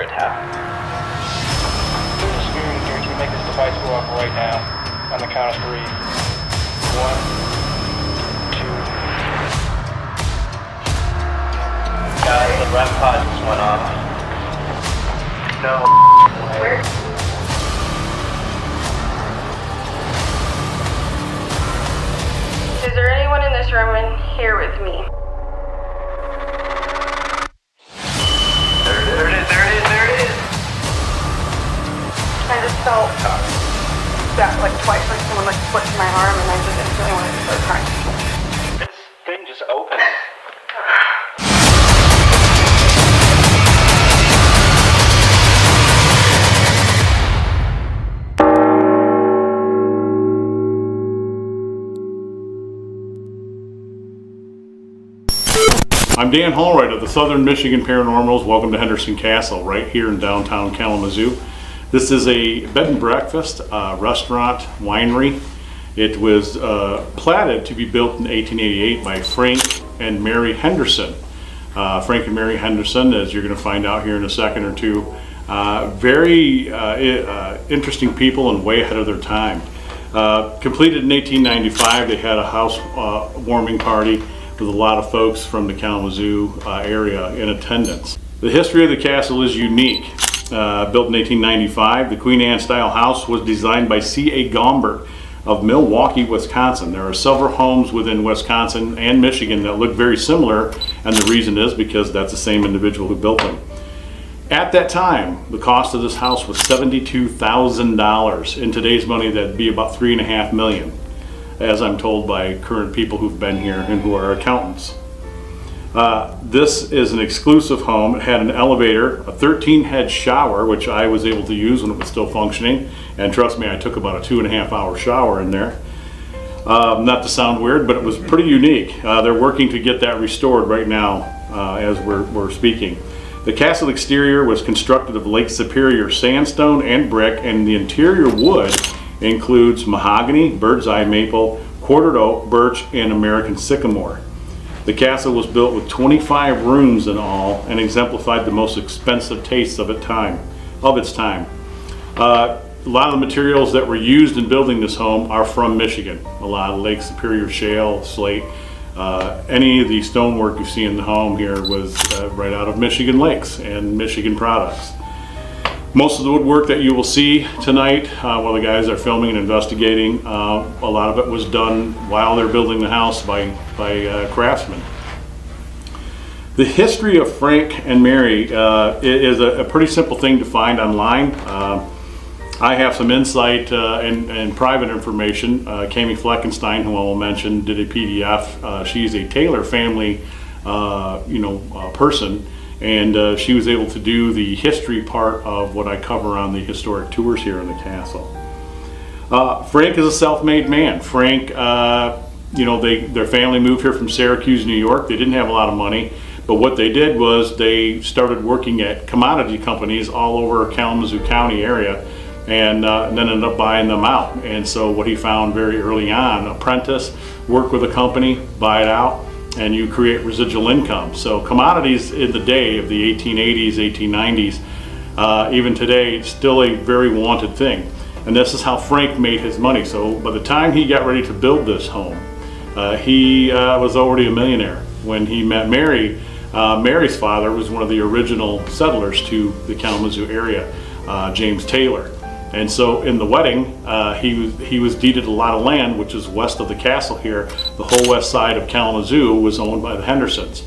right tap. Scooting, can you make this device go off right now on the count of 3? 1, 2. Guys, the REM pod just went off. No way. Is there anyone in this room in here with me? There it is. I just felt that like twice, like someone like flicked my arm, and I just instantly wanted to start crying. This thing just opened. I'm Dan Hallwright of the Southern Michigan Paranormals. Welcome to Henderson Castle, right here in downtown Kalamazoo. This is a bed and breakfast, restaurant, winery. It was platted to be built in 1888 by Frank and Mary Henderson. Frank and Mary Henderson, as you're going to find out here in a second or two, very interesting people and way ahead of their time. Completed in 1895, they had a house warming party with a lot of folks from the Kalamazoo area in attendance. The history of the castle is unique. Built in 1895, the Queen Anne style house was designed by C.A. Gombert of Milwaukee, Wisconsin. There are several homes within Wisconsin and Michigan that look very similar, and the reason is because that's the same individual who built them. At that time, the cost of this house was $72,000. In today's money, that'd be about $3.5 million. As I'm told by current people who've been here and who are accountants. This is an exclusive home. It had an elevator, a 13-head shower, which I was able to use when it was still functioning. And trust me, I took about a 2.5-hour shower in there. Not to sound weird, but it was pretty unique. They're working to get that restored right now as we're speaking. The castle exterior was constructed of Lake Superior sandstone and brick, and the interior wood includes mahogany, bird's eye maple, quartered oak, birch, and American sycamore. The castle was built with 25 rooms in all and exemplified the most expensive tastes of its time. A lot of the materials that were used in building this home are from Michigan. A lot of Lake Superior shale, slate. Any of the stonework you see in the home here was right out of Michigan lakes and Michigan products. Most of the woodwork that you will see tonight while the guys are filming and investigating, a lot of it was done while they're building the house by craftsmen. The history of Frank and Mary is a pretty simple thing to find online. I have some insight and private information. Kami Fleckenstein, who I will mention, did a PDF. She's a Taylor family person. And she was able to do the history part of what I cover on the historic tours here in the castle. Frank is a self-made man. Frank, their family moved here from Syracuse, New York. They didn't have a lot of money, but what they did was they started working at commodity companies all over Kalamazoo County area, and then ended up buying them out. And so what he found very early on, apprentice, work with a company, buy it out, and you create residual income. So commodities in the day of the 1880s, 1890s, even today, it's still a very wanted thing. And this is how Frank made his money. So by the time he got ready to build this home, he was already a millionaire. When he met Mary, Mary's father was one of the original settlers to the Kalamazoo area, James Taylor. And so in the wedding, he was deeded a lot of land, which is west of the castle here. The whole west side of Kalamazoo was owned by the Hendersons.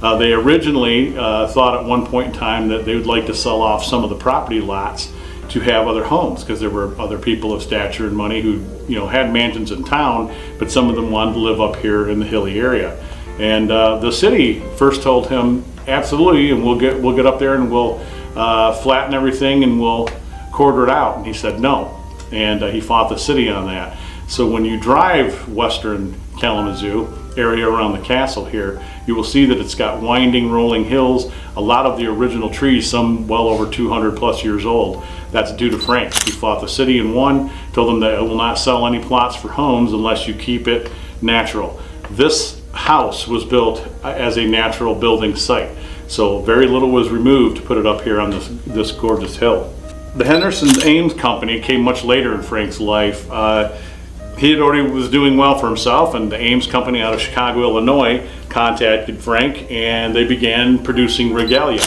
They originally thought at one point in time that they would like to sell off some of the property lots to have other homes, because there were other people of stature and money who had mansions in town, but some of them wanted to live up here in the hilly area. And the city first told him, absolutely, and we'll get up there and we'll flatten everything and we'll quarter it out. And he said no, and he fought the city on that. So when you drive western Kalamazoo area around the castle here, you will see that it's got winding rolling hills, a lot of the original trees, some well over 200 plus years old. That's due to Frank. He fought the city and won, told them that it will not sell any plots for homes unless you keep it natural. This house was built as a natural building site. So very little was removed to put it up here on this gorgeous hill. The Henderson Ames Company came much later in Frank's life. He had already was doing well for himself, and the Ames Company out of Chicago, Illinois contacted Frank, and they began producing regalia.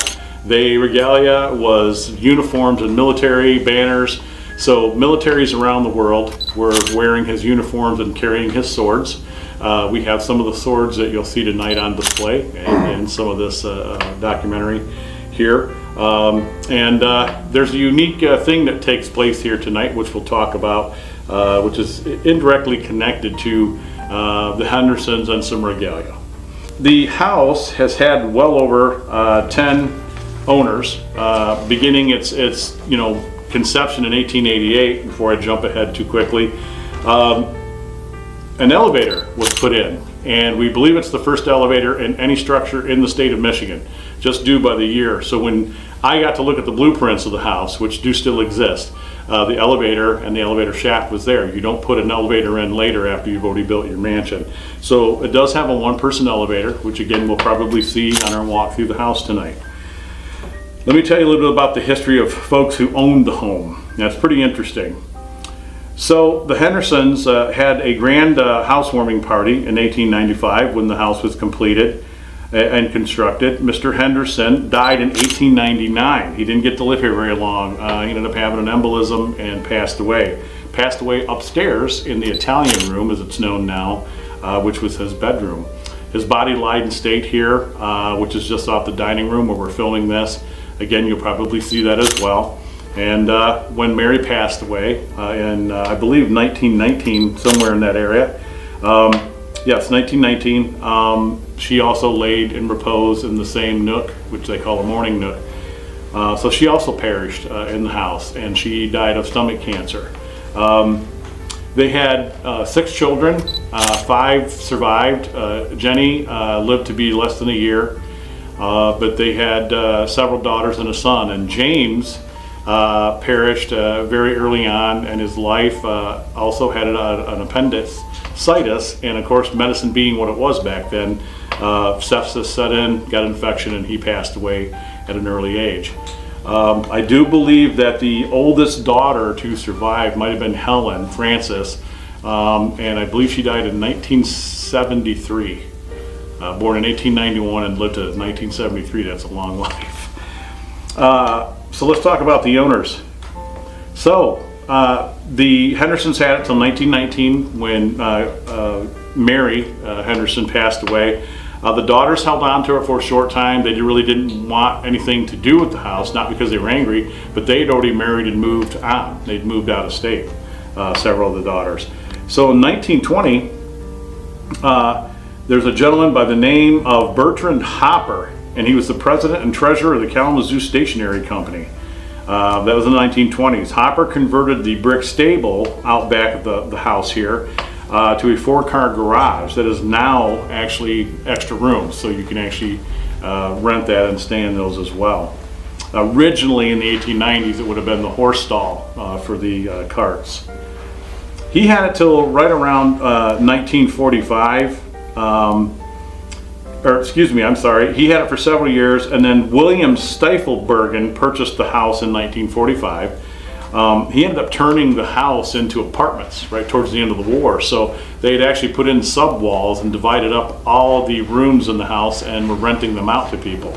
The regalia was uniforms and military banners. So militaries around the world were wearing his uniforms and carrying his swords. We have some of the swords that you'll see tonight on display in some of this documentary here. There's a unique thing that takes place here tonight, which we'll talk about, which is indirectly connected to the Hendersons and some regalia. The house has had well over 10 owners, beginning its conception in 1888. Before I jump ahead too quickly, an elevator was put in, and we believe it's the first elevator in any structure in the state of Michigan, just due by the year. So when I got to look at the blueprints of the house, which do still exist, the elevator and the elevator shaft was there. You don't put an elevator in later after you've already built your mansion. So it does have a one-person elevator, which again we'll probably see on our walk through the house tonight. Let me tell you a little bit about the history of folks who owned the home. That's pretty interesting. So the Hendersons had a grand housewarming party in 1895 when the house was completed and constructed. Mr. Henderson died in 1899. He didn't get to live here very long. He ended up having an embolism and passed away. Passed away upstairs in the Italian room, as it's known now, which was his bedroom. His body lied in state here, which is just off the dining room where we're filming this. Again, you'll probably see that as well. And when Mary passed away in, I believe, 1919, somewhere in that area, yes, 1919, she also laid in repose in the same nook, which they call a mourning nook. So she also perished in the house, and she died of stomach cancer. They had 6 children, 5 survived. Jenny lived to be less than a year, but they had several daughters and a son, and James perished very early on in his life. Also had an appendicitis, and of course medicine being what it was back then, sepsis set in, got infection, and he passed away at an early age. I do believe that the oldest daughter to survive might have been Helen Frances, and I believe she died in 1973. Born in 1891 and lived to 1973. That's a long life. So let's talk about the owners. So the Hendersons had it till 1919 when Mary Henderson passed away. The daughters held on to it for a short time. They really didn't want anything to do with the house, not because they were angry, but they'd already married and moved on. They'd moved out of state, several of the daughters. So in 1920, there's a gentleman by the name of Bertrand Hopper, and he was the president and treasurer of the Kalamazoo Stationery Company. That was in the 1920s. Hopper converted the brick stable out back of the house here to a 4-car garage that is now actually extra rooms, so you can actually rent that and stay in those as well. Originally in the 1890s, it would have been the horse stall for the carts. He had it till right around 1945. He had it for several years, and then William Stifelbergen purchased the house in 1945. He ended up turning the house into apartments right towards the end of the war. So they had actually put in sub-walls and divided up all the rooms in the house and were renting them out to people.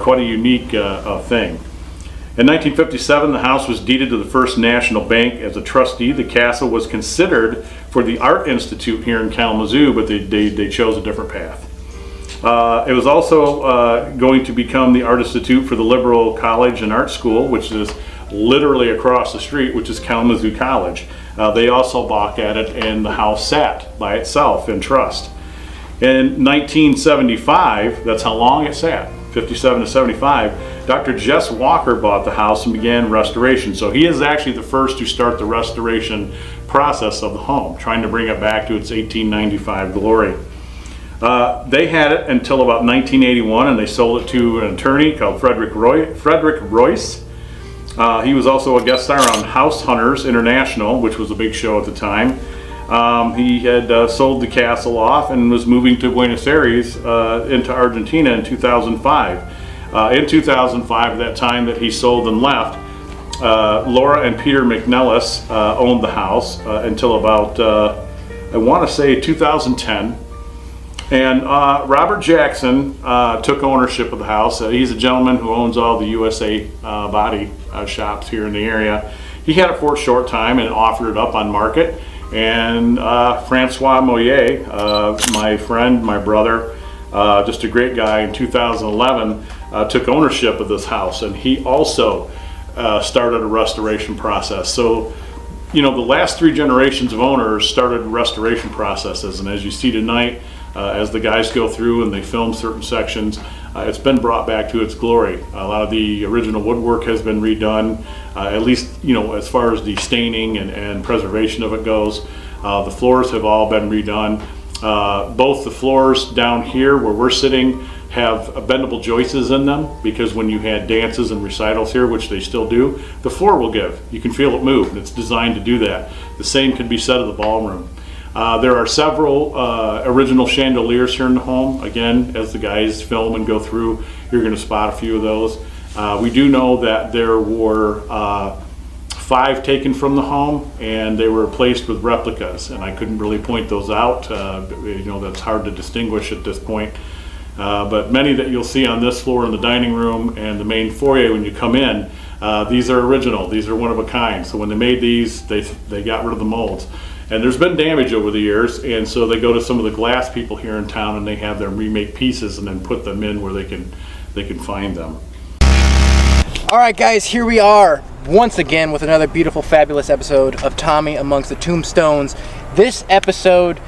Quite a unique thing. In 1957, the house was deeded to the First National Bank as a trustee. The castle was considered for the Art Institute here in Kalamazoo, but they chose a different path. It was also going to become the Art Institute for the Liberal College and Art School, which is literally across the street, which is Kalamazoo College. They also balked at it, and the house sat by itself in trust. In 1975, that's how long it sat, 57 to 75, Dr. Jess Walker bought the house and began restoration. So he is actually the first to start the restoration process of the home, trying to bring it back to its 1895 glory. They had it until about 1981, and they sold it to an attorney called Frederick Royce. He was also a guest star on House Hunters International, which was a big show at the time. He had sold the castle off and was moving to Buenos Aires into Argentina in 2005. In 2005, at that time that he sold and left, Laura and Peter McNellis owned the house until about, I want to say 2010. And Robert Jackson took ownership of the house. He's a gentleman who owns all the USA body shops here in the area. He had it for a short time and offered it up on market. And Francois Moyer, my friend, my brother, just a great guy, in 2011 took ownership of this house, and he also started a restoration process. So, you know, the last 3 generations of owners started restoration processes, and as you see tonight, as the guys go through and they film certain sections, it's been brought back to its glory. A lot of the original woodwork has been redone, at least, you know, as far as the staining and preservation of it goes. The floors have all been redone. Both the floors down here where we're sitting have bendable joists in them, because when you had dances and recitals here, which they still do, the floor will give. You can feel it move, and it's designed to do that. The same can be said of the ballroom. There are several original chandeliers here in the home. Again, as the guys film and go through, you're going to spot a few of those. We do know that there were 5 taken from the home, and they were replaced with replicas, and I couldn't really point those out. You know, that's hard to distinguish at this point. But many that you'll see on this floor in the dining room and the main foyer when you come in, these are original. These are one of a kind. So when they made these, they got rid of the molds. And there's been damage over the years, and so they go to some of the glass people here in town, and they have them remake pieces and then put them in where they can find them. All right, guys, here we are once again with another beautiful, fabulous episode of Tommy Amongst the Tombstones. This episode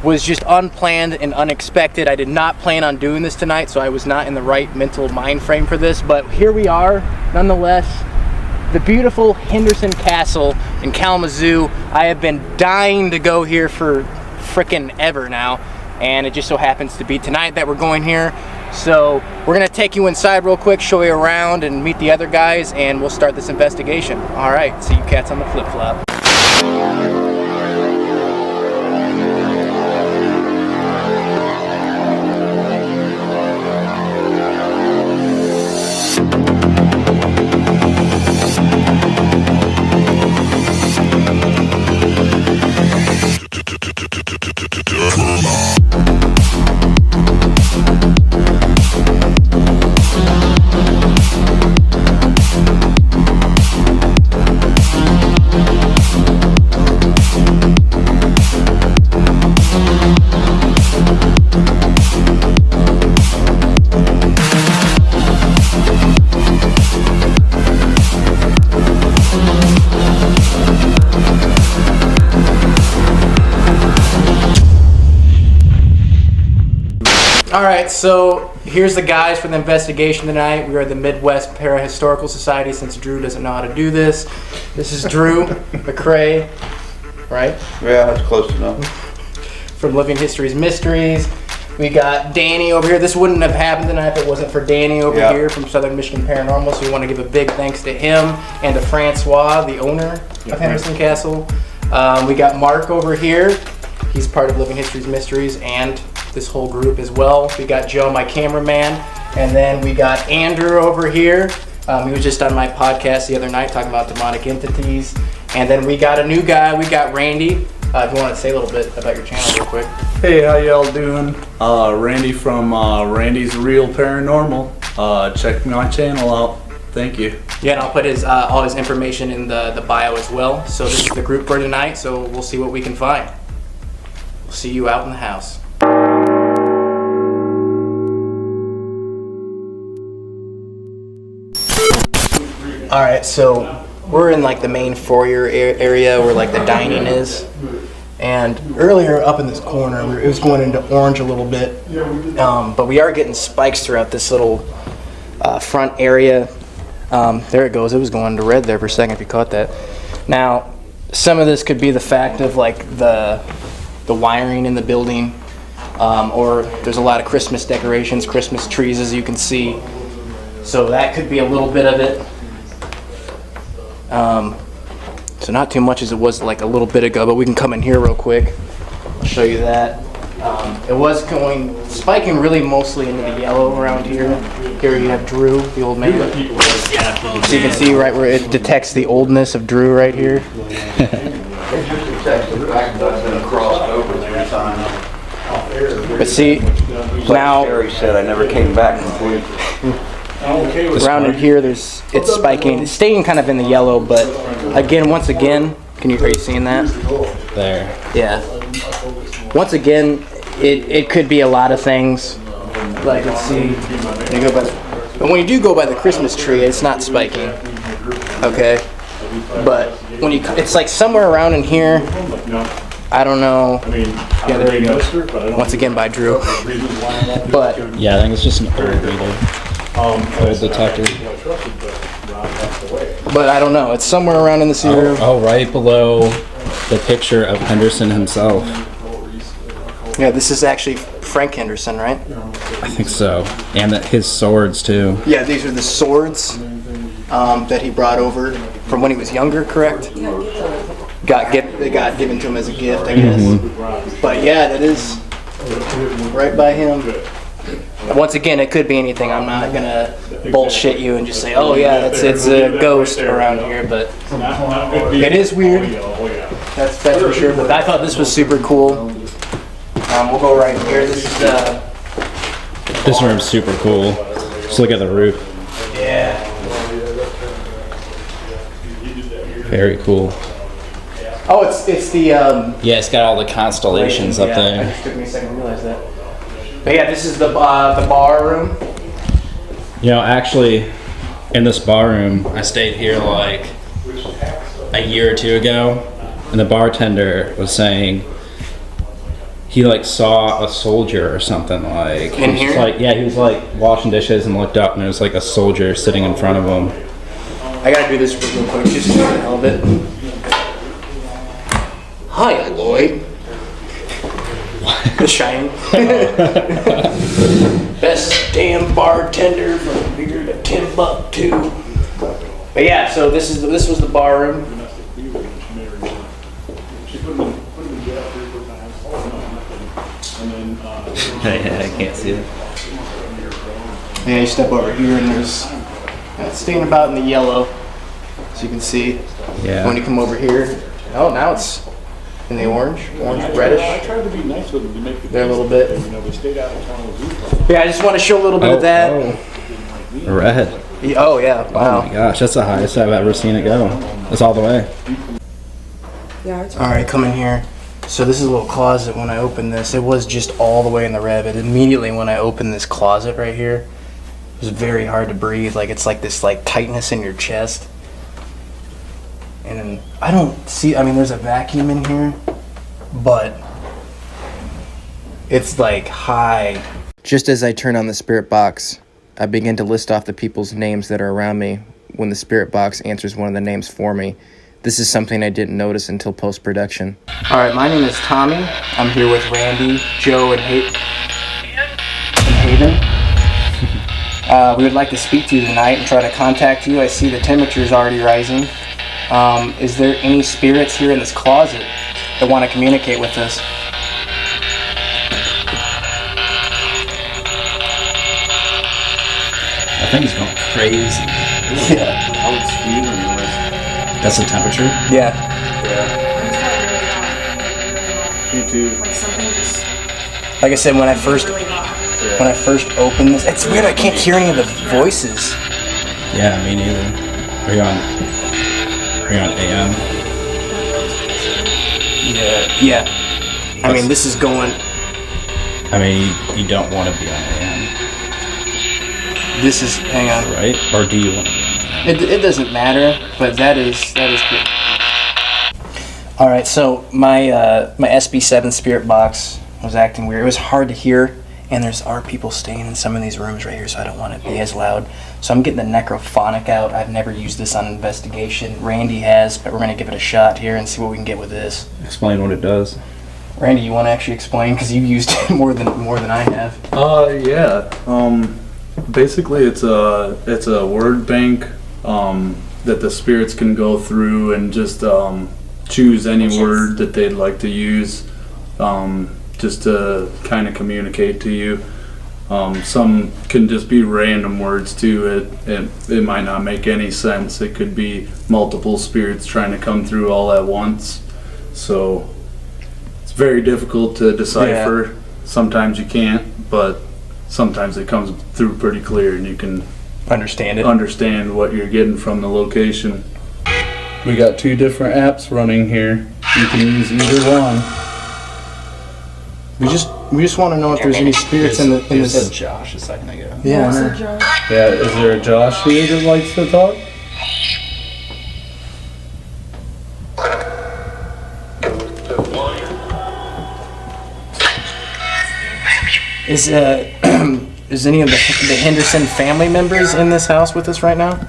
was just unplanned and unexpected. I did not plan on doing this tonight, so I was not in the right mental mind frame for this, but here we are nonetheless. The beautiful Henderson Castle in Kalamazoo. I have been dying to go here for frickin' ever now, and it just so happens to be tonight that we're going here. So we're gonna take you inside real quick, show you around, and meet the other guys, and we'll start this investigation. All right, see you cats on the flip-flop. Alright, so here's the guys for the investigation tonight. We are the Midwest Parahistorical Society, since Drew doesn't know how to do this. This is Drew McCrae, right? Yeah, that's close enough. From Living History's Mysteries. We got Danny over here. This wouldn't have happened tonight if it wasn't for Danny over here from Southern Michigan Paranormal, so we want to give a big thanks to him and to Francois, the owner of Henderson Castle. We got Mark over here. He's part of Living History's Mysteries and this whole group as well. We got Joe, my cameraman, and then we got Andrew over here. He was just on my podcast the other night talking about demonic entities. And then we got a new guy. We got Randy. If you want to say a little bit about your channel real quick. Hey, how y'all doing? Randy from Randy's Real Paranormal. Check my channel out. Thank you. Yeah, and I'll put his all his information in the bio as well. So this is the group for tonight, so we'll see what we can find. We'll see you out in the house. Alright, so we're in like the main foyer area where like the dining is. And earlier up in this corner, it was going into orange a little bit. But we are getting spikes throughout this little front area. There it goes. It was going to red there for a second if you caught that. Now, some of this could be the fact of like the wiring in the building. Or there's a lot of Christmas decorations, Christmas trees as you can see. So that could be a little bit of it. So not too much as it was like a little bit ago, but we can come in here real quick. I'll show you that. It was spiking really mostly into the yellow around here. Here you have Drew, the old man. So you can see right where it detects the oldness of Drew right here. But see, now Terry said I never came back. around in here, it's spiking. It's staying kind of in the yellow, but again, once again, are you seeing that? There. Yeah. Once again, it could be a lot of things. Like, let's see. But when you do go by the Christmas tree, it's not spiking. Okay. But when it's like somewhere around in here. I don't know. Yeah, there you go. Once again by Drew. But Yeah, I think it's just an old reader. Old detector. But I don't know. It's somewhere around in this area. Oh, right below the picture of Henderson himself. Yeah, this is actually Frank Henderson, right? I think so. And his swords, too. Yeah, these are the swords that he brought over from when he was younger, correct? They got given to him as a gift, I guess. But yeah, that is right by him. Once again, it could be anything. I'm not gonna bullshit you and just say, "Oh yeah, it's a ghost around here," but it is weird. That's for sure. But I thought this was super cool. We'll go right here. This room's super cool. Just look at the roof. Yeah. Very cool. Oh, it's the. Yeah, it's got all the constellations up It there. just took me a second to realize that. But yeah, this is the bar room. You know, actually, in this bar room, I stayed here like a year or two ago, and the bartender was saying he like saw a soldier or something like. In here? He was like washing dishes and looked up, and there was like a soldier sitting in front of him. I gotta do this real quick, just for the hell of it. Hi, Lloyd. The Shining. Best damn bartender from here to Timbuktu. But yeah, so this was the bar room. I can't see it. Yeah, you step over here and there's it's staying about in the yellow, so you can see. Yeah. When you come over here, oh, now it's in the orange reddish. I tried to be nice with them to make it There a little bit. You know, we stayed out in Kalamazoo. Yeah, I just want to show a little bit of that. Red. Oh yeah, Oh wow. my gosh, that's the highest I've ever seen it go. It's all the way. All right, come in here. So this is a little closet. When I opened this, it was just all the way in the red. But immediately when I opened this closet right here, it was very hard to breathe. Like it's like this like tightness in your chest. And then I don't see. I mean, there's a vacuum in here, but it's like high. Just as I turn on the spirit box, I begin to list off the people's names that are around me when the spirit box answers one of the names for me. This is something I didn't notice until post-production. All right, my name is Tommy. I'm here with Randy, Joe, and Hayden. We would like to speak to you tonight and try to contact you. I see the temperature is already rising. Is there any spirits here in this closet that want to communicate with us? I think it's going crazy. Yeah. That's the temperature? Yeah. Me too. Like something just Like I said, when I first opened this, it's weird. I can't hear any of the voices. Yeah, me neither. Are you on AM? Yeah. I mean, this is going. I mean, you don't want to be on AM, This is. Hang on. right? Or do you want to be on AM? It doesn't matter, but that is good. All right, so my SB7 spirit box was acting weird. It was hard to hear, and there are people staying in some of these rooms right here, so I don't want it to be as loud. So I'm getting the necrophonic out. I've never used this on investigation. Randy has, but we're gonna give it a shot here and see what we can get with this. Explain what it does. Randy, you want to actually explain because you used it more than I have. Yeah. Basically, it's a word bank that the spirits can go through and just choose any word that they'd like to use to just to kind of communicate to you. Some can just be random words too. It might not make any sense. It could be multiple spirits trying to come through all at once. So it's very difficult to decipher. Yeah. Sometimes you can't, but sometimes it comes through pretty clear and you can understand what you're getting from the location. We got 2 different apps running here. You can use either one. We just want to know if there's any spirits in this. Josh a second ago. Yeah. Yeah. Is there a Josh here that likes to talk? Is any of the Henderson family members in this house with us right now?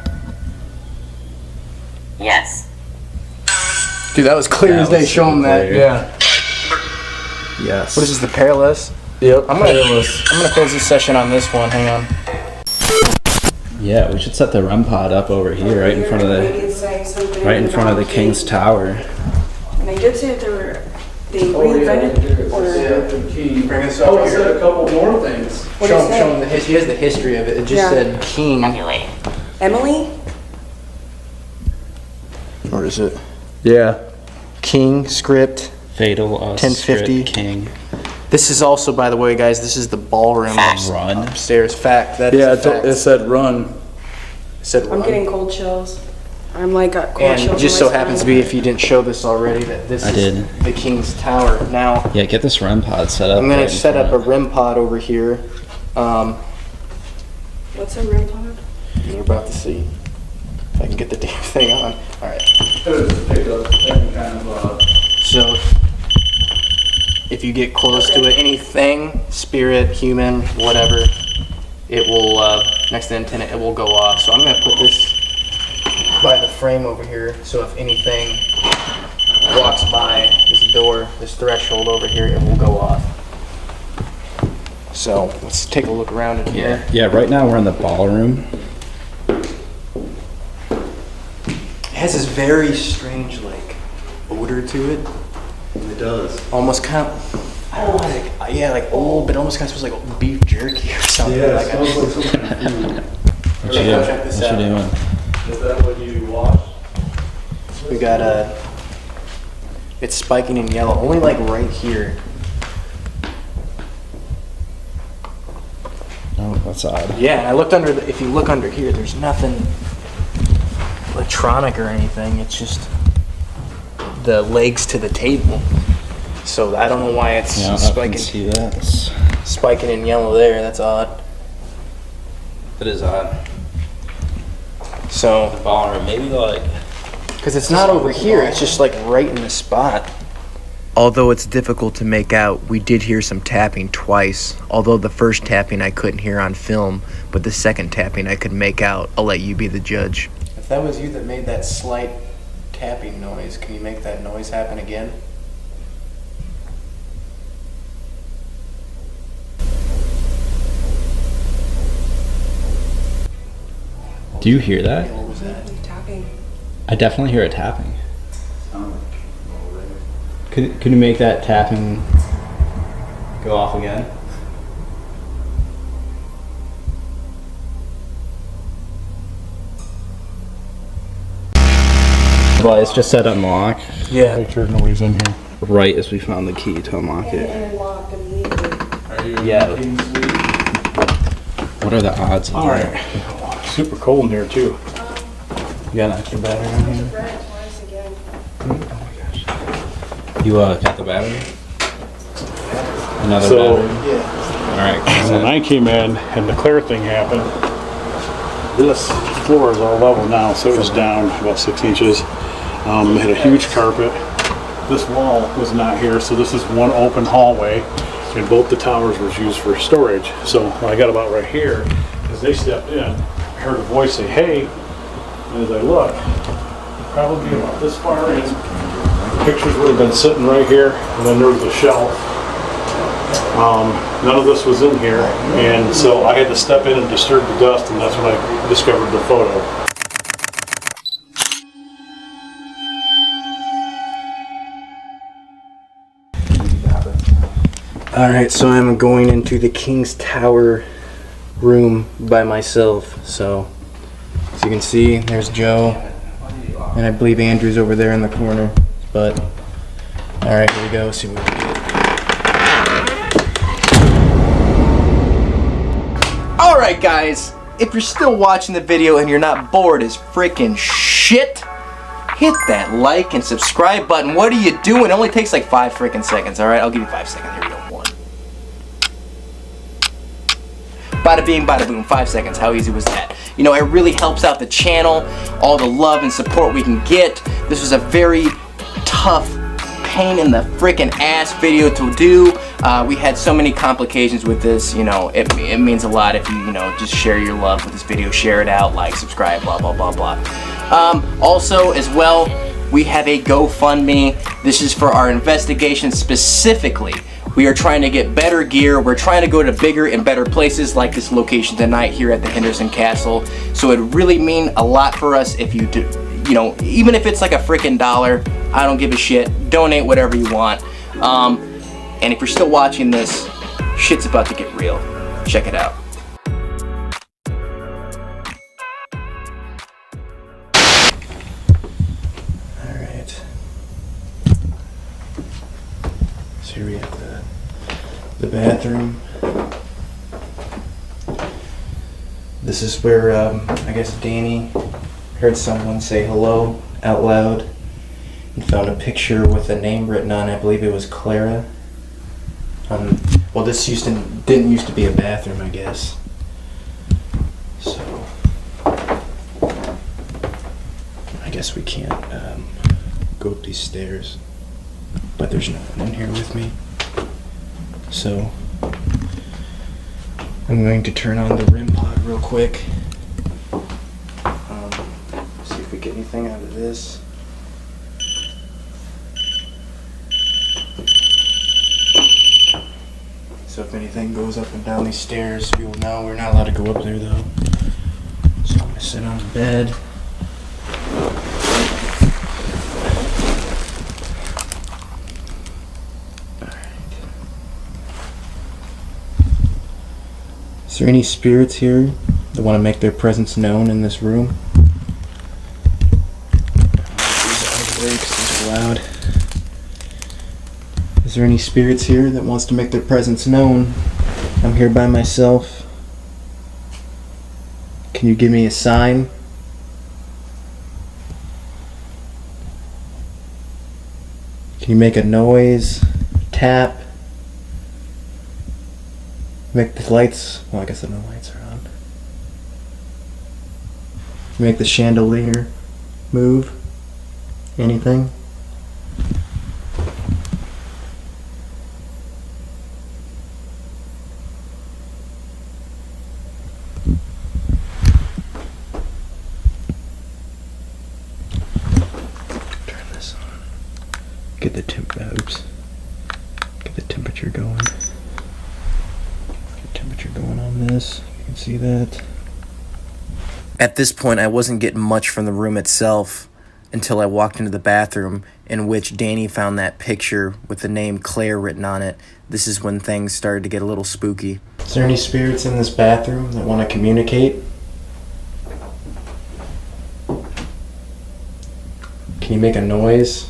Yes. Dude, that was clear as day. Show them that. Yeah. Yes. What is this, the Perilous? Yep. I'm gonna close this session on this one. Hang on. Yeah, we should set the REM pod up over here, right in front of the King's Tower. And they did say that they reinvented or Bring us up I here. said a couple more things. Show them the history. Here's the history of it. It just said King. Emily? Or is it Yeah. King script? Fatal 1050. King. This is also, by the way, guys, this is the ballroom Run. upstairs. Fact. That Yeah, is a fact. it said run. It said I'm run. getting cold chills. I'm like got cold chills. And just so happens to be, if you didn't show this already, that this I is did. the King's Tower. Now, Yeah, get this REM pod set up. I'm going right to in set up a front. REM pod over here. What's a REM pod? You're about to see. If I can get the damn thing on. Alright. So, if you get close to it, anything, spirit, human, whatever, it will, next to the antenna, it will go off. So I'm going to put this by the frame over here, so if anything walks by this door, this threshold over here, it will go off. So, let's take a look around in here. Yeah, right now we're in the ballroom. It has this very strange, like, odor to it. It does. Almost kind of, I don't know, like, yeah, like old, but almost kind of smells like beef jerky or something. Yeah, like it smells like some kind of food. What you doing? Check this What you out. doing? Is that what you watch? We got it's spiking in yellow, only like right here. Oh, that's odd. Yeah, and I looked under, if you look under here, there's nothing electronic or anything. It's just the legs to the table. So I don't know why it's Yeah, I can spiking, see that. spiking in yellow there. That's odd. It is odd. So, Ballroom, maybe like. because it's not over here, it's just like right in the spot. Although it's difficult to make out, we did hear some tapping twice. Although the first tapping I couldn't hear on film, but the second tapping I could make out. I'll let you be the judge. If that was you that made that slight tapping noise, can you make that noise happen again? Do you hear that? What was that? Tapping. I definitely hear it tapping. Could you make that tapping go off again? Well, it's just said unlock. Yeah. Make sure nobody's in here. Right as we found the key to unlock it. And locked immediately. Are you Yeah. in the suite? What are the odds of that? Super cold in here too. You got an extra battery in here? Red twice again. You got the battery? Another So- battery? Alright. When I came in and the clear thing happened, this floor is all level now, so it was down about 6 inches. It had a huge carpet. This wall was not here, so this is one open hallway, and both the towers was used for storage. So when I got about right here, as they stepped in, I heard a voice say, "Hey," and as I look, probably about this far in, pictures would have been sitting right here, and then there was a shelf. None of this was in here, and so I had to step in and disturb the dust, and that's when I discovered the photo. Alright, so I'm going into the King's Tower room by myself. So, as you can see, there's Joe, and I believe Andrew's over there in the corner. But, alright, here we go, see what we can get. Alright guys, if you're still watching the video and you're not bored as freaking shit, hit that like and subscribe button. What are you doing? It only takes like 5 freaking seconds, alright? I'll give you 5 seconds. Here we go. 1. Bada bing, bada boom. 5 seconds. How easy was that? You know, it really helps out the channel, all the love and support we can get. This was a very tough, pain in the freaking ass video to do. We had so many complications with this. You know, it means a lot if you know, just share your love with this video, share it out, like, subscribe, blah blah blah blah. Also as well, we have a GoFundMe. This is for our investigation specifically. We are trying to get better gear. We're trying to go to bigger and better places like this location tonight here at the Henderson Castle. So it would really mean a lot for us if you do, you know, even if it's like a freaking $1, I don't give a shit. Donate whatever you want. And if you're still watching this, shit's about to get real. Check it out. Alright. So here we have the bathroom. This is where, I guess Danny heard someone say hello out loud and found a picture with a name written on it. I believe it was Clara. Well, this didn't used to be a bathroom, I guess. So, I guess we can't go up these stairs, but there's no one in here with me. So, I'm going to turn on the REM pod real quick. See if we get anything out of this. So if anything goes up and down these stairs, we will know. We're not allowed to go up there though. So I'm gonna sit on the bed. Alright. Is there any spirits here that want to make their presence known in this room? These are loud. Is there any spirits here that wants to make their presence known? I'm here by myself. Can you give me a sign? Can you make a noise? Tap? Make the lights... Well, I guess no lights are on. Make the chandelier move? Anything? Get the Get the temperature going. Get temperature going on this. You can see that. At this point, I wasn't getting much from the room itself until I walked into the bathroom, in which Danny found that picture with the name Claire written on it. This is when things started to get a little spooky. Is there any spirits in this bathroom that want to communicate? Can you make a noise?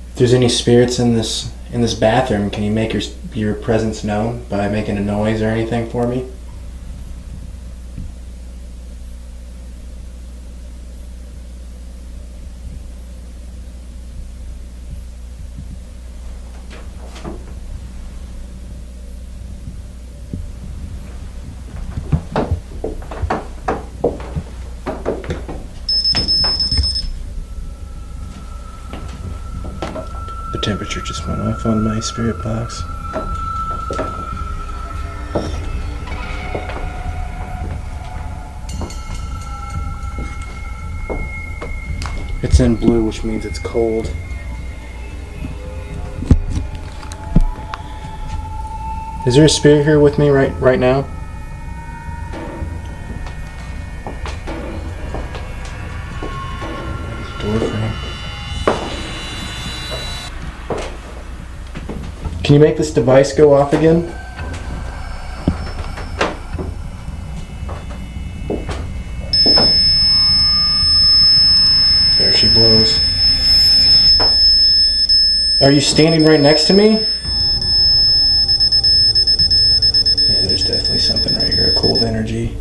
If there's any spirits in this bathroom, can you make your presence known by making a noise or anything for me? The temperature just went off on my spirit box. It's in blue, which means it's cold. Is there a spirit here with me right now? Door frame. Can you make this device go off again? There she blows. Are you standing right next to me? Yeah, there's definitely something right here, a cold energy.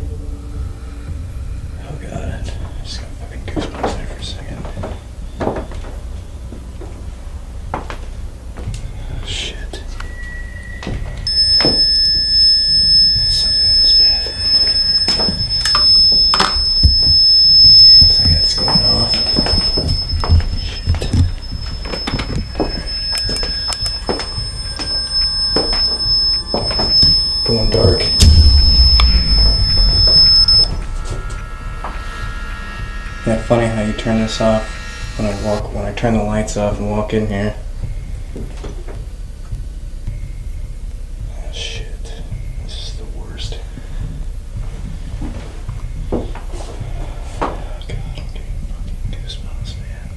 Oh god, I just got fucking goosebumps there for a second. Oh shit. There's something in this bathroom. Looks like that's going off. Going dark. Yeah, funny how you turn this off when I turn the lights off and walk in here. Oh shit. This is the worst. Oh god, I'm getting fucking goosebumps, man.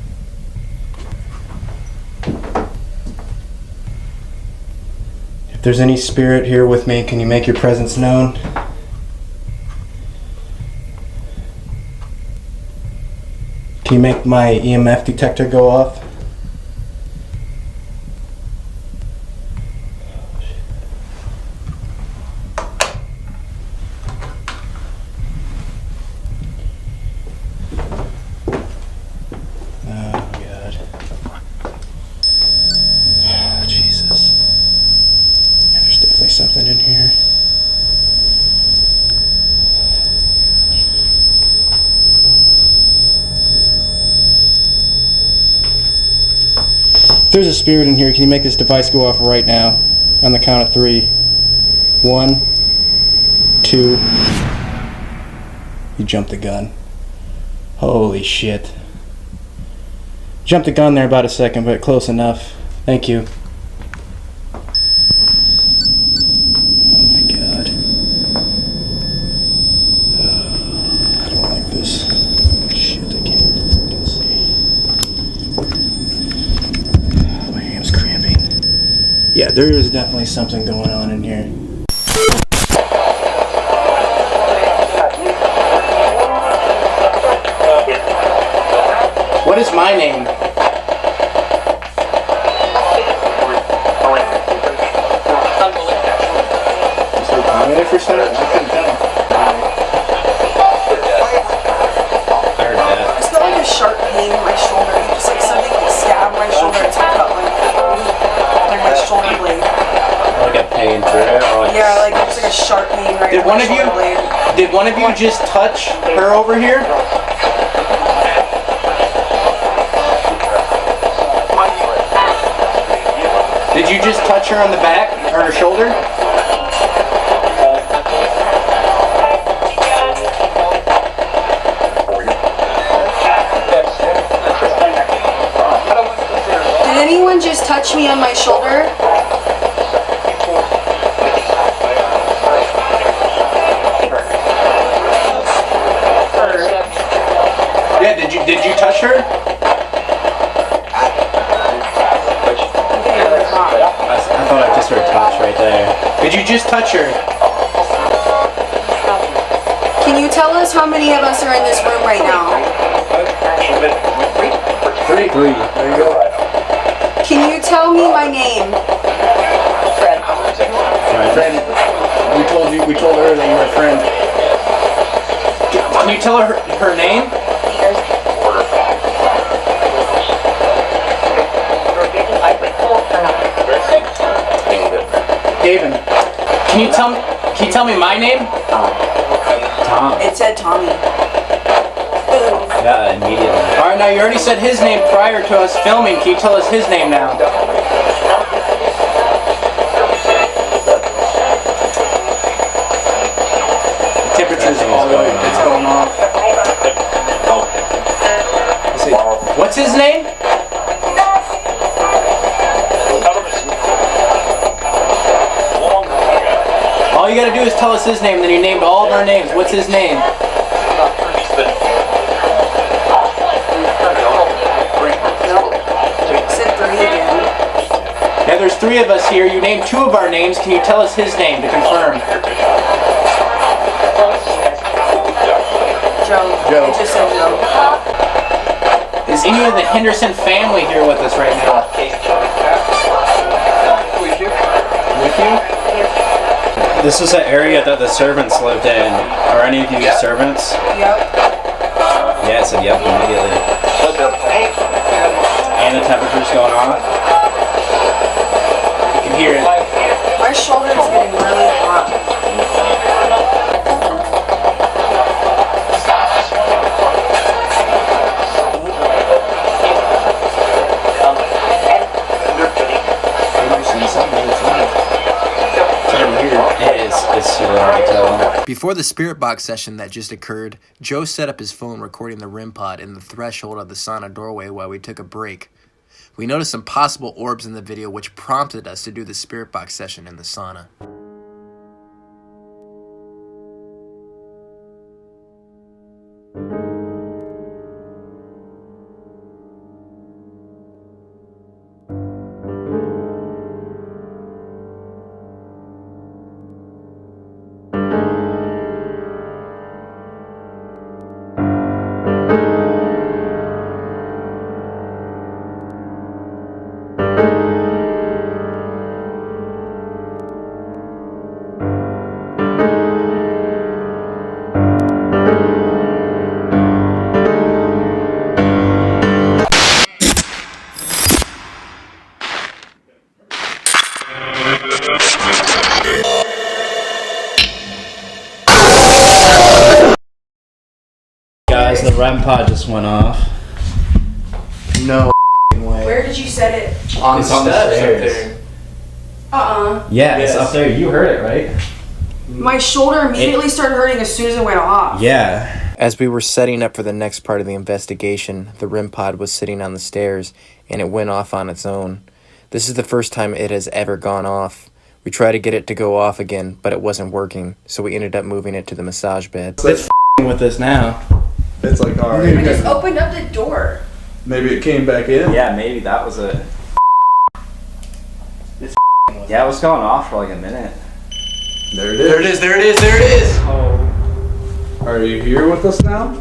If there's any spirit here with me, can you make your presence known? Can you make my EMF detector go off? Oh god. Oh, Jesus. Yeah, there's definitely something in here. If there's a spirit in here, can you make this device go off right now? On the count of 3. 1, 2. You jumped the gun. Holy shit. Jumped the gun there about a second, but close enough. Thank you. Oh my god. I don't like this. Shit, I can't even fucking see. My ham's cramping. Yeah, there is definitely something going on in here. What is my name? For a second, I couldn't tell. I heard that. I just got like a sharp pain in my shoulder. Just like something like stabbed my shoulder. It's like cut like my shoulder blade. Like a pain through it, or like Yeah, like it's like a sharp pain right Did in my one of you- shoulder blade. Did one of you just touch her over here? Did you just touch her on the back or her shoulder? Did anyone just touch me on my shoulder? Yeah, did you touch her? I thought I just heard a touch right there. Did you just touch her? Can you tell us how many of us are in this room right now? 3. There you go. Can you tell me my name? Friend. We told her that you were a friend. Can you tell her name? David. Can you tell me my name? Tom. It said Tommy. Yeah, immediately. Alright, now you already said his name prior to us filming. Can you tell us his name now? The temperature's all the way, it's going off. Let's see. What's his name? All you gotta do is tell us his name, then you named all of our names. What's his name? Yeah, there's 3 of us here. You named 2 of our names. Can you tell us his name to confirm? Joe. Joe. It just said Joe. Is any of the Henderson family here with us right now? With you? This is an area that the servants lived in. Are any of you servants? Yep. Yeah, it said yep immediately. And the temperature's going on. You can hear it. My shoulder is getting really hot. It's super hard to tell. Before the spirit box session that just occurred, Joe set up his phone recording the REM pod in the threshold of the sauna doorway while we took a break. We noticed some possible orbs in the video which prompted us to do the spirit box session in the sauna. Guys, the REM pod just went off. No way. Where did you set it? On It's the on the steps up stairs. there. Yeah, Yes. it's up there. You heard it, right? My shoulder immediately started hurting as soon as it went off. Yeah. As we were setting up for the next part of the investigation, the REM pod was sitting on the stairs and it went off on its own. This is the first time it has ever gone off. We tried to get it to go off again, but it wasn't working, so we ended up moving it to the massage bed. It's With us now. It's like, all I right, just opened up the door. maybe it came back in. Yeah, maybe that was it. Yeah, it was going off for like a minute. There it is. There it is! Oh. Are you here with us now?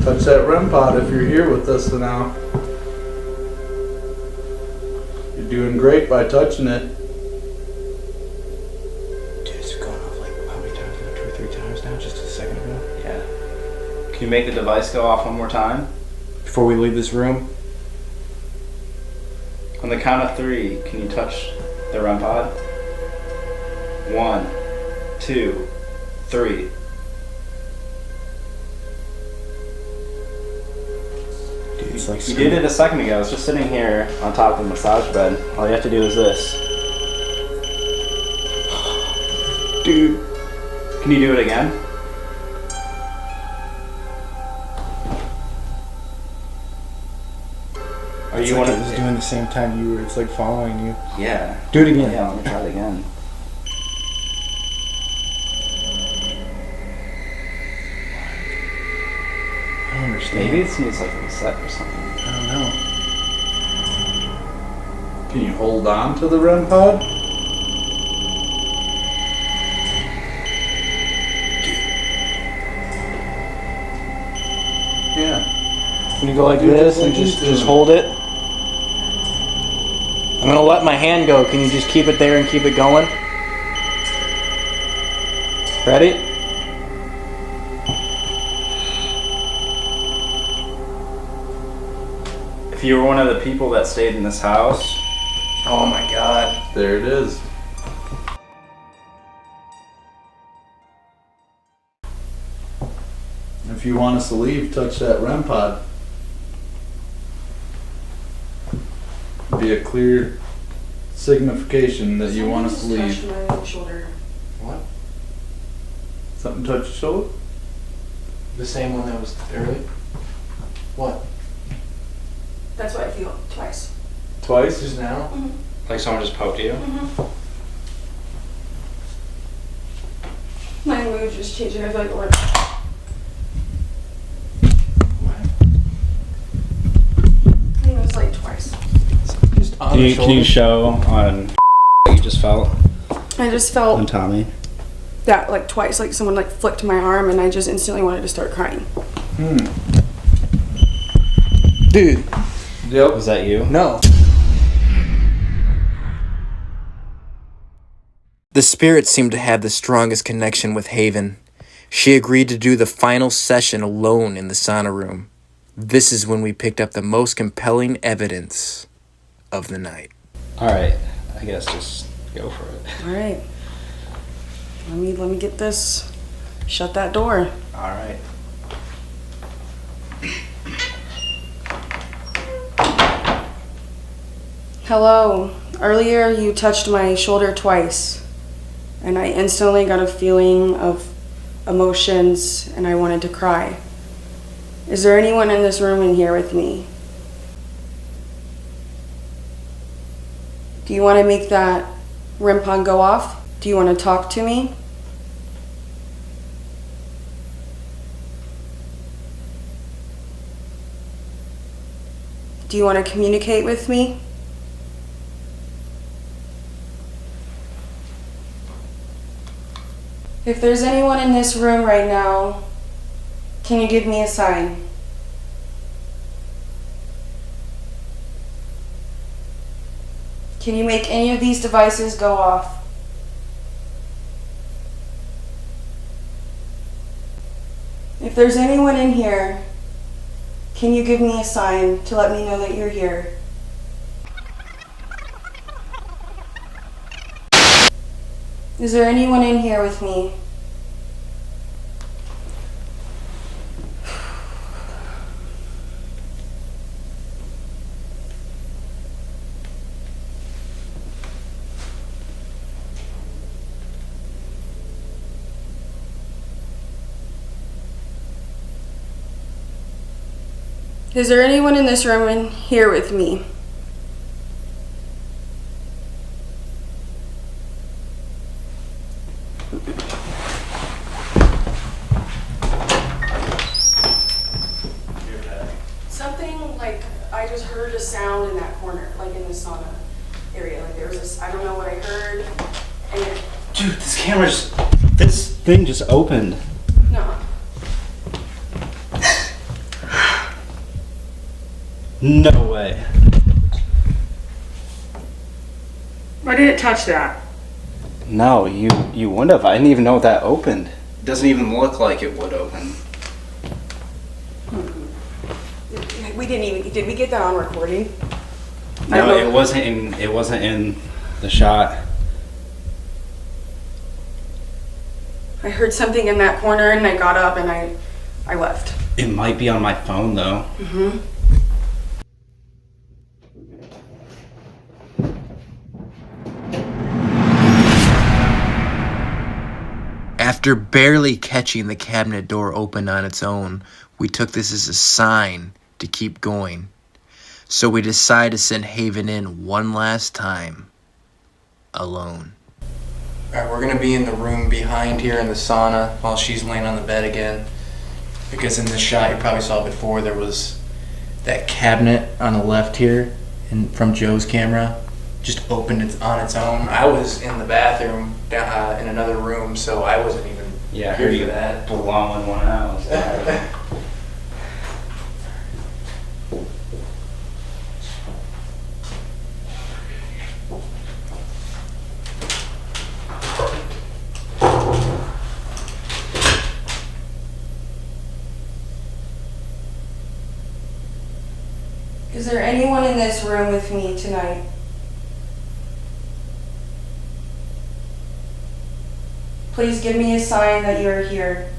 Touch that REM pod if you're here with us now. You're doing great by touching it. Dude, it's going off like how many times? Like 2 or 3 times now, just a second ago. Yeah. Can you make the device go off one more time? Before we leave this room. On the count of 3, can you touch the REM pod? 1, 2, 3. Dude, it's like You did it a second ago. It's just sitting here on top of the massage bed. All you have to do is this. Dude. Can you do it again? Or It's you like want it was to? doing the same time you were. It's like following you. Yeah. Do it again. Yeah. Let me try it again. I don't understand. Maybe it needs like a reset or something. I don't know. Can you hold on to the REM pod? Yeah. Can you go like Dude, this just and like just he's doing. hold it? I'm gonna let my hand go. Can you just keep it there and keep it going? Ready? If you were one of the people that stayed in this house, Oh my god. There it is. If you want us to leave, touch that REM pod. Be a clear signification that you want us to leave. Touched my shoulder. What? Something touch your shoulder? The same one that was early? What? That's what I feel. Twice. Twice just now? Like someone just poked you? My mood just changing. I feel like we're... I think it was like twice. Just on Can the you, shoulder? show on what you just felt I just on felt Tommy? that like twice, like someone like flicked my arm, and I just instantly wanted to start crying. Dude, Yep. Was that you? no. The spirit seemed to have the strongest connection with Haven. She agreed to do the final session alone in the sauna room. This is when we picked up the most compelling evidence of the night. Alright, I guess just go for it. All right. Let me get this. Shut that door. Alright. Hello. Earlier you touched my shoulder twice, and I instantly got a feeling of emotions, and I wanted to cry. Is there anyone in this room in here with me? Do you want to make that REM pod go off? Do you want to talk to me? Do you want to communicate with me? If there's anyone in this room right now, can you give me a sign? Can you make any of these devices go off? If there's anyone in here, can you give me a sign to let me know that you're here? Is there anyone in here with me? Is there anyone in this room in here with me? Something like, I just heard a sound in that corner, like in the sauna area. Like there was this, I don't know what I heard. And it, Dude, this thing just opened. no. No way. I didn't touch that. No, you wouldn't have. I didn't even know that opened. It doesn't even look like it would open. We didn't even, did we get that on recording? I No, don't it know. wasn't in the shot. I heard something in that corner and I got up and I left. It might be on my phone though. After barely catching the cabinet door open on its own, we took this as a sign to keep going. So we decided to send Haven in one last time, alone. Alright, we're gonna be in the room behind here in the sauna while she's laying on the bed again. Because in this shot, you probably saw before, there was that cabinet on the left here, and from Joe's camera, just opened it on its own. I was in the bathroom down, in another room, so I wasn't even Yeah, I here heard for you that. blowing one out. Is there anyone in this room with me tonight? Please give me a sign that you're here.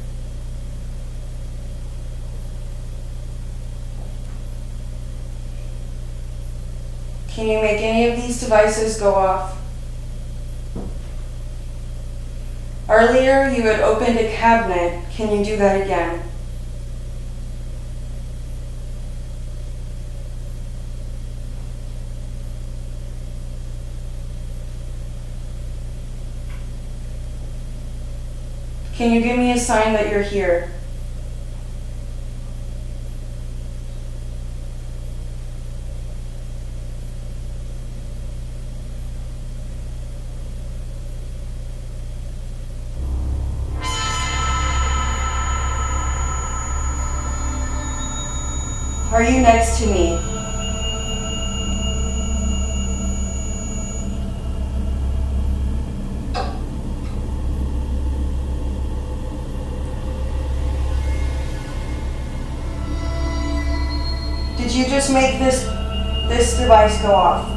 Can you make any of these devices go off? Earlier, you had opened a cabinet. Can you do that again? Can you give me a sign that you're here? Are you next to me? Did you just make this device go off?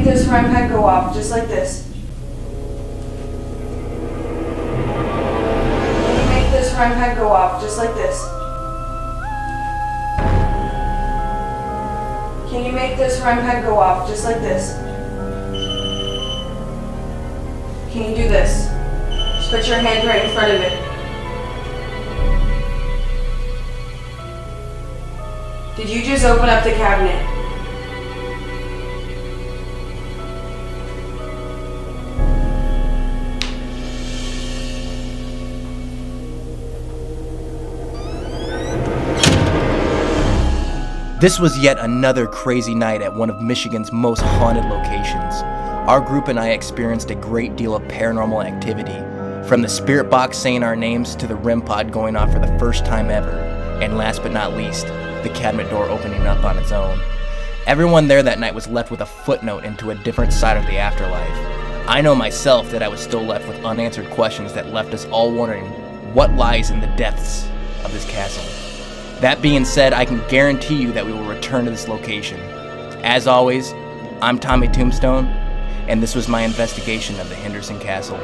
This REM pad go off just like this. Can you make this REM pad go off just like this? Can you make this REM pad go off just like this? Can you do this? Just put your hand right in front of it. Did you just open up the cabinet? This was yet another crazy night at one of Michigan's most haunted locations. Our group and I experienced a great deal of paranormal activity, from the spirit box saying our names to the REM pod going off for the first time ever, and last but not least, the cabinet door opening up on its own. Everyone there that night was left with a footnote into a different side of the afterlife. I know myself that I was still left with unanswered questions that left us all wondering what lies in the depths of this castle. That being said, I can guarantee you that we will return to this location. As always, I'm Tommy Tombstone, and this was my investigation of the Henderson Castle.